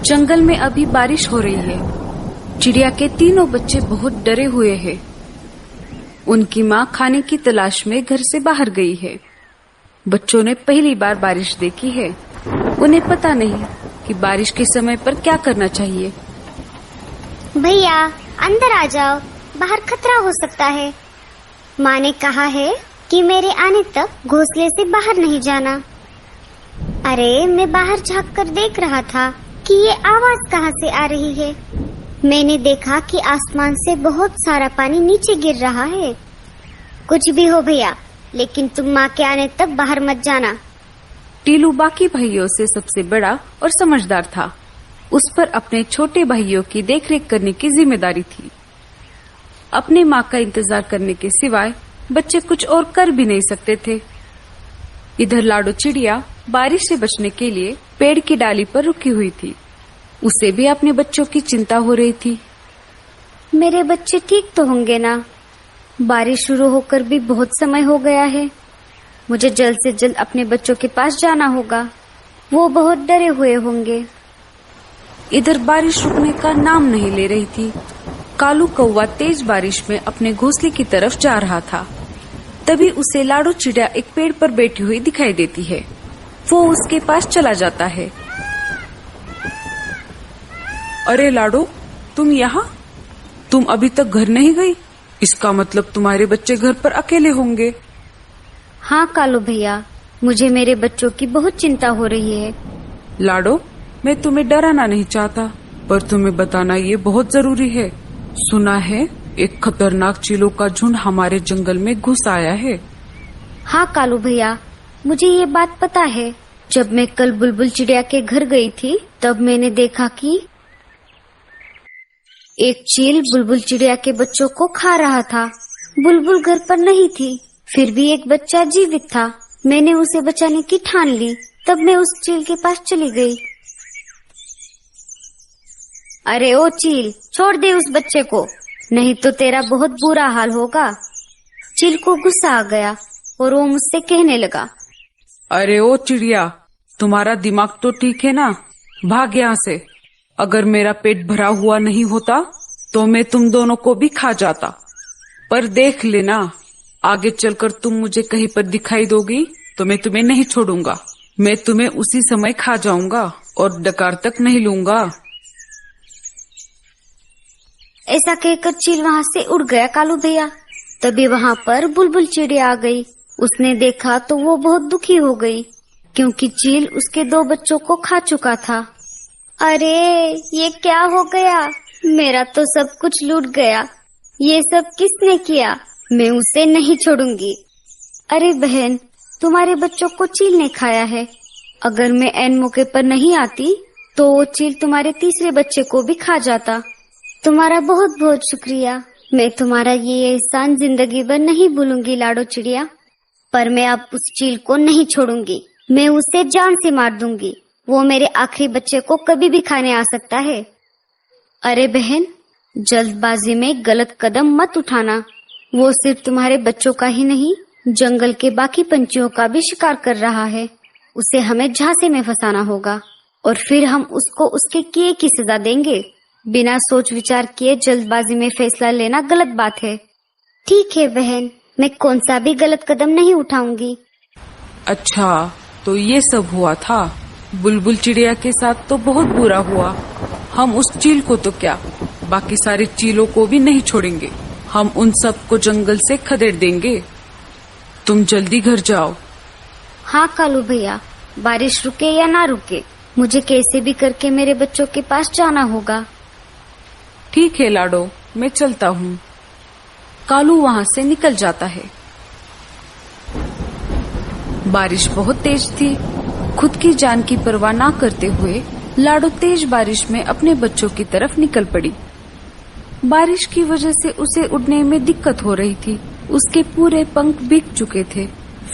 जंगल में अभी बारिश हो रही है। चिड़िया के तीनों बच्चे बहुत डरे हुए हैं। उनकी माँ खाने की तलाश में घर से बाहर गई है। बच्चों ने पहली बार बारिश देखी है। उन्हें पता नहीं कि बारिश के समय पर क्या करना चाहिए। भैया अंदर आ जाओ, बाहर खतरा हो सकता है। माँ ने कहा है कि मेरे आने तक घोंसले से बाहर नहीं जाना। अरे मैं बाहर झांक कर देख रहा था कि ये आवाज कहाँ से आ रही है। मैंने देखा कि आसमान से बहुत सारा पानी नीचे गिर रहा है। कुछ भी हो भैया, लेकिन तुम माँ के आने तक बाहर मत जाना। टीलू बाकी भाइयों से सबसे बड़ा और समझदार था। उस पर अपने छोटे भाइयों की देखरेख करने की जिम्मेदारी थी। अपने माँ का इंतजार करने के सिवाय बच्चे कुछ और कर भी नहीं सकते थे। इधर लाडो चिड़िया बारिश से बचने के लिए पेड़ की डाली पर रुकी हुई थी। उसे भी अपने बच्चों की चिंता हो रही थी। मेरे बच्चे ठीक तो होंगे ना? बारिश शुरू होकर भी बहुत समय हो गया है। मुझे जल्द से जल्द अपने बच्चों के पास जाना होगा। वो बहुत डरे हुए होंगे। इधर बारिश रुकने का नाम नहीं ले रही थी। कालू कौवा तेज बारिश में अपने घोंसले की तरफ जा रहा था। तभी उसे लाडो चिड़िया एक पेड़ पर बैठी हुई दिखाई देती है। वो उसके पास चला जाता है। अरे लाडो, तुम यहाँ? तुम अभी तक घर नहीं गई? इसका मतलब तुम्हारे बच्चे घर पर अकेले होंगे। हाँ कालू भैया, मुझे मेरे बच्चों की बहुत चिंता हो रही है। लाडो, मैं तुम्हें डराना नहीं चाहता, पर तुम्हें बताना ये बहुत जरूरी है। सुना है एक खतरनाक चीलों का झुंड हमारे जंगल में घुस आया है। हाँ कालू भैया, मुझे ये बात पता है। जब मैं कल बुलबुल चिड़िया के घर गई थी, तब मैंने देखा कि एक चील बुलबुल चिड़िया के बच्चों को खा रहा था। बुलबुल घर पर नहीं थी, फिर भी एक बच्चा जीवित था। मैंने उसे बचाने की ठान ली। तब मैं उस चील के पास चली गई। अरे ओ चील, छोड़ दे उस बच्चे को, नहीं तो तेरा बहुत बुरा हाल होगा। चील को गुस्सा आ गया और वो मुझसे कहने लगा, अरे ओ चिड़िया, तुम्हारा दिमाग तो ठीक है ना? भाग यहाँ से। अगर मेरा पेट भरा हुआ नहीं होता तो मैं तुम दोनों को भी खा जाता। पर देख लेना, आगे चलकर तुम मुझे कहीं पर दिखाई दोगी तो मैं तुम्हें नहीं छोड़ूंगा। मैं तुम्हें उसी समय खा जाऊंगा और डकार तक नहीं लूंगा। ऐसा कहकर चील वहाँ से उड़ गया कालू भैया। तभी वहाँ पर बुलबुल चिड़िया आ गई। उसने देखा तो वो बहुत दुखी हो गई, क्योंकि चील उसके 2 बच्चों को खा चुका था। अरे ये क्या हो गया? मेरा तो सब कुछ लूट गया। ये सब किसने किया? मैं उसे नहीं छोड़ूंगी। अरे बहन, तुम्हारे बच्चों को चील ने खाया है। अगर मैं ऐन मौके पर नहीं आती तो वो चील तुम्हारे तीसरे बच्चे को भी खा जाता। तुम्हारा बहुत बहुत शुक्रिया। मैं तुम्हारा ये एहसान जिंदगी भर नहीं भूलूंगी लाडो चिड़िया। पर मैं अब उस चील को नहीं छोड़ूंगी। मैं उसे जान से मार दूंगी। वो मेरे आखिरी बच्चे को कभी भी खाने आ सकता है। अरे बहन, जल्दबाजी में गलत कदम मत उठाना। वो सिर्फ तुम्हारे बच्चों का ही नहीं, जंगल के बाकी पंछियों का भी शिकार कर रहा है। उसे हमें झांसे में फंसाना होगा और फिर हम उसको उसके किए की सजा देंगे। बिना सोच विचार किए जल्दबाजी में फैसला लेना गलत बात है। ठीक है बहन, मैं कौन सा भी गलत कदम नहीं उठाऊंगी। अच्छा, तो ये सब हुआ था। बुलबुल चिड़िया के साथ तो बहुत बुरा हुआ। हम उस चील को तो क्या, बाकी सारे चीलों को भी नहीं छोड़ेंगे। हम उन सब को जंगल से खदेड़ देंगे। तुम जल्दी घर जाओ। हाँ कालू भैया, बारिश रुके या ना रुके, मुझे कैसे भी करके मेरे बच्चों के पास जाना होगा। ठीक है लाडो, मैं चलता हूँ। कालू वहाँ से निकल जाता है। बारिश बहुत तेज थी। खुद की जान की परवाह ना करते हुए लाडो तेज बारिश में अपने बच्चों की तरफ निकल पड़ी। बारिश की वजह से उसे उड़ने में दिक्कत हो रही थी। उसके पूरे पंख भीग चुके थे,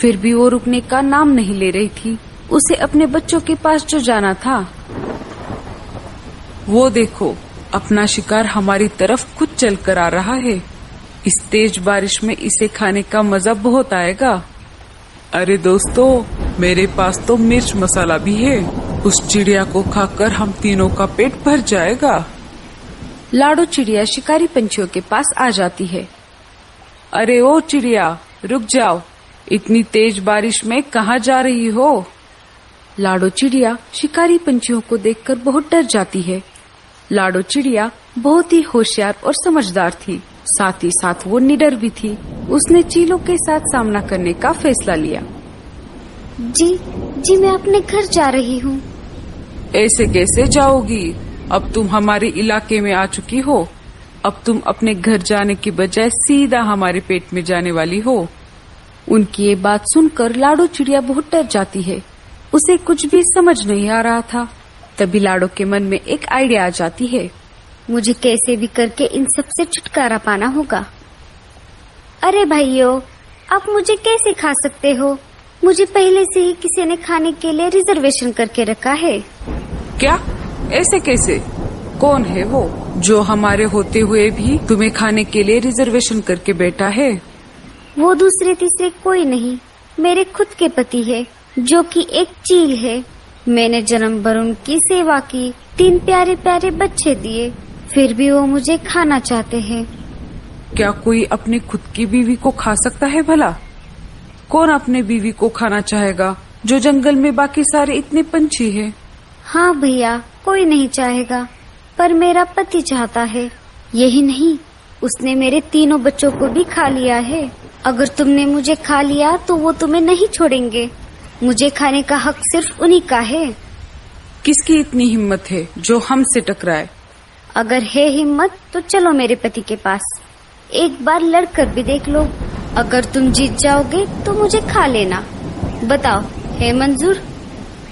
फिर भी वो रुकने का नाम नहीं ले रही थी। उसे अपने बच्चों के पास जो जाना था। वो देखो, अपना शिकार हमारी तरफ खुद चल कर आ रहा है। इस तेज बारिश में इसे खाने का मजा बहुत आएगा। अरे दोस्तों, मेरे पास तो मिर्च मसाला भी है। उस चिड़िया को खाकर हम तीनों का पेट भर जाएगा। लाडो चिड़िया शिकारी पंछियों के पास आ जाती है। अरे ओ चिड़िया, रुक जाओ, इतनी तेज बारिश में कहाँ जा रही हो? लाडो चिड़िया शिकारी पंछियों को देखकर बहुत डर जाती है। लाडो चिड़िया बहुत ही होशियार और समझदार थी, साथ ही साथ वो निडर भी थी। उसने चीलों के साथ सामना करने का फैसला लिया। जी मैं अपने घर जा रही हूँ। ऐसे कैसे जाओगी? अब तुम हमारे इलाके में आ चुकी हो। अब तुम अपने घर जाने की बजाय सीधा हमारे पेट में जाने वाली हो। उनकी ये बात सुनकर लाडो चिड़िया बहुत डर जाती है। उसे कुछ भी समझ नहीं आ रहा था। तभी लाडो के मन में एक आइडिया आ जाती है। मुझे कैसे भी करके इन सब से छुटकारा पाना होगा। अरे भाइयों, आप मुझे कैसे खा सकते हो? मुझे पहले से ही किसी ने खाने के लिए रिजर्वेशन करके रखा है। क्या? ऐसे कैसे? कौन है वो जो हमारे होते हुए भी तुम्हें खाने के लिए रिजर्वेशन करके बैठा है? वो दूसरे तीसरे कोई नहीं, मेरे खुद के पति है, जो कि एक चील है। मैंने जन्म भर उनकी सेवा की, 3 प्यारे प्यारे बच्चे दिए, फिर भी वो मुझे खाना चाहते हैं। क्या कोई अपनी खुद की बीवी को खा सकता है भला? कौन अपने बीवी को खाना चाहेगा जो जंगल में बाकी सारे इतने पंछी हैं? हाँ भैया, कोई नहीं चाहेगा, पर मेरा पति चाहता है। यही नहीं, उसने मेरे 3 बच्चों को भी खा लिया है। अगर तुमने मुझे खा लिया तो वो तुम्हें नहीं छोड़ेंगे। मुझे खाने का हक सिर्फ उन्हीं का है। किसकी इतनी हिम्मत है जो हमसे टकराए? अगर है हिम्मत तो चलो मेरे पति के पास, एक बार लड़कर भी देख लो। अगर तुम जीत जाओगे तो मुझे खा लेना। बताओ, है मंजूर?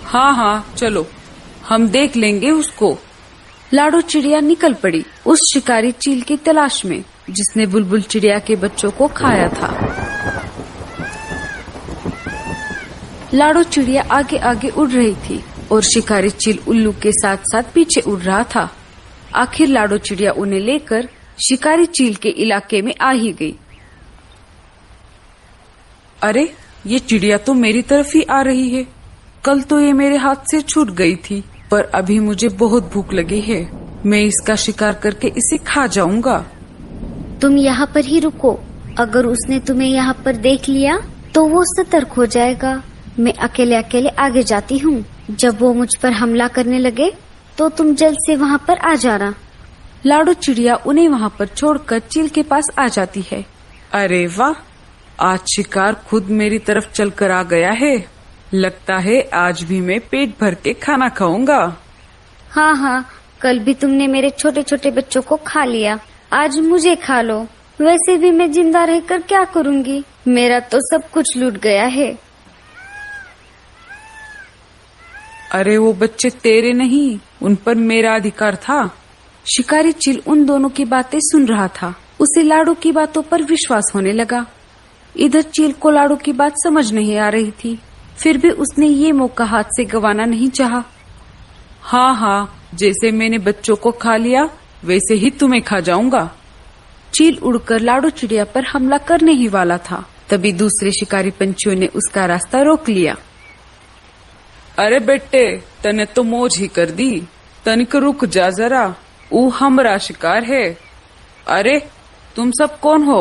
हाँ, चलो, हम देख लेंगे उसको। लाडो चिड़िया निकल पड़ी उस शिकारी चील की तलाश में जिसने बुलबुल चिड़िया के बच्चों को खाया था। लाडो चिड़िया आगे आगे उड़ रही थी और शिकारी चील उल्लू के साथ साथ पीछे उड़ रहा था। आखिर लाडो चिड़िया उन्हें लेकर शिकारी चील के इलाके में आ ही गई। अरे, ये चिड़िया तो मेरी तरफ ही आ रही है। कल तो ये मेरे हाथ से छूट गई थी, पर अभी मुझे बहुत भूख लगी है। मैं इसका शिकार करके इसे खा जाऊंगा। तुम यहाँ पर ही रुको। अगर उसने तुम्हें यहाँ पर देख लिया तो वो सतर्क हो जाएगा। मैं अकेले अकेले आगे जाती हूँ। जब वो मुझ पर हमला करने लगे तो तुम जल्द से वहाँ पर आ जाना। लाडो चिड़िया उन्हें वहाँ पर छोड़कर चील के पास आ जाती है। अरे वाह, आज शिकार खुद मेरी तरफ चलकर आ गया है। लगता है आज भी मैं पेट भर के खाना खाऊंगा। हाँ, कल भी तुमने मेरे छोटे छोटे बच्चों को खा लिया, आज मुझे खा लो। वैसे भी मैं जिंदा रहकर क्या करूँगी? मेरा तो सब कुछ लूट गया है। अरे वो बच्चे तेरे नहीं, उन पर मेरा अधिकार था। शिकारी चील उन दोनों की बातें सुन रहा था। उसे लाडो की बातों पर विश्वास होने लगा। इधर चील को लाडो की बात समझ नहीं आ रही थी, फिर भी उसने ये मौका हाथ से गंवाना नहीं चाहा। हाँ, जैसे मैंने बच्चों को खा लिया वैसे ही तुम्हें खा जाऊंगा। चील उड़कर लाडो चिड़िया पर हमला करने ही वाला था, तभी दूसरे शिकारी पंछियों ने उसका रास्ता रोक लिया। अरे बेटे, तने तो मौज ही कर दी। तनिक रुक जा जरा, वो हमरा शिकार है। अरे तुम सब कौन हो?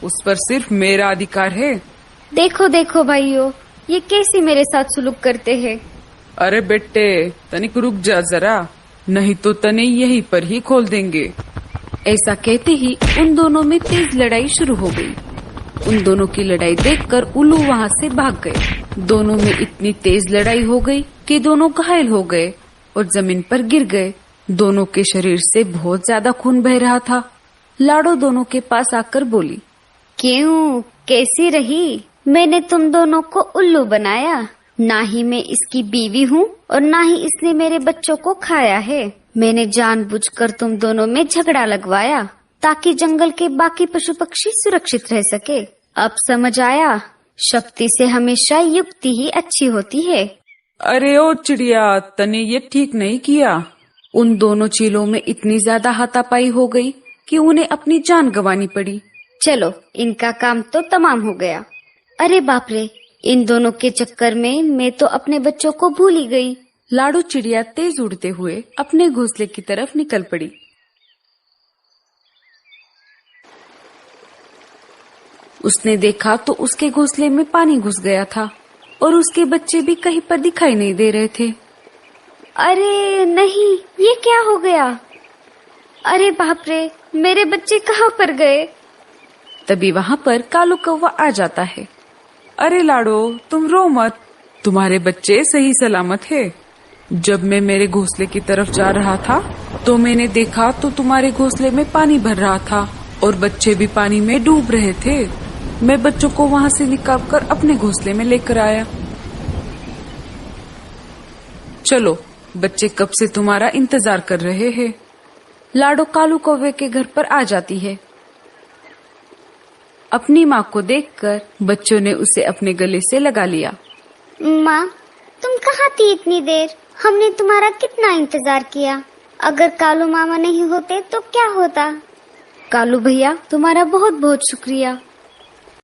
उस पर सिर्फ मेरा अधिकार है। देखो देखो भाइयों, ये कैसे मेरे साथ सुलूक करते हैं। अरे बेटे, तनिक रुक जा जरा, नहीं तो तने यहीं पर ही खोल देंगे। ऐसा कहते ही उन दोनों में तेज लड़ाई शुरू हो गई। उन दोनों की लड़ाई देखकर उल्लू वहाँ से भाग गए। दोनों में इतनी तेज लड़ाई हो गई कि दोनों घायल हो गए और जमीन पर गिर गए। दोनों के शरीर से बहुत ज्यादा खून बह रहा था। लाडो दोनों के पास आकर बोली, क्यों, कैसी रही? मैंने तुम दोनों को उल्लू बनाया। ना ही मैं इसकी बीवी हूँ और ना ही इसने मेरे बच्चों को खाया है। मैंने जानबूझकर तुम दोनों में झगड़ा लगवाया ताकि जंगल के बाकी पशु पक्षी सुरक्षित रह सके। अब समझ आया, शक्ति से हमेशा युक्ति ही अच्छी होती है। अरे ओ चिड़िया, तने ये ठीक नहीं किया। उन दोनों चीलों में इतनी ज्यादा हाथापाई हो गई कि उन्हें अपनी जान गंवानी पड़ी। चलो, इनका काम तो तमाम हो गया। अरे बाप रे, इन दोनों के चक्कर में मैं तो अपने बच्चों को भूल ही गई। लाडू चिड़िया तेज उड़ते हुए अपने घोंसले की तरफ निकल पड़ी। उसने देखा तो उसके घोंसले में पानी घुस गया था और उसके बच्चे भी कहीं पर दिखाई नहीं दे रहे थे। अरे नहीं, ये क्या हो गया? अरे बाप रे, मेरे बच्चे कहाँ पर गए? तभी वहाँ पर कालू कौवा आ जाता है। अरे लाडो, तुम रो मत, तुम्हारे बच्चे सही सलामत है। जब मैं मेरे घोंसले की तरफ जा रहा था तो मैंने देखा तो तुम्हारे घोंसले में पानी भर रहा था और बच्चे भी पानी में डूब रहे थे। मैं बच्चों को वहाँ से निकाल कर अपने घोंसले में लेकर आया। चलो, बच्चे कब से तुम्हारा इंतजार कर रहे हैं। लाडो कालू कौवे के घर पर आ जाती है। अपनी माँ को देखकर बच्चों ने उसे अपने गले से लगा लिया। माँ, तुम कहाँ थी इतनी देर? हमने तुम्हारा कितना इंतजार किया। अगर कालू मामा नहीं होते तो क्या होता? कालू भैया, तुम्हारा बहुत बहुत शुक्रिया।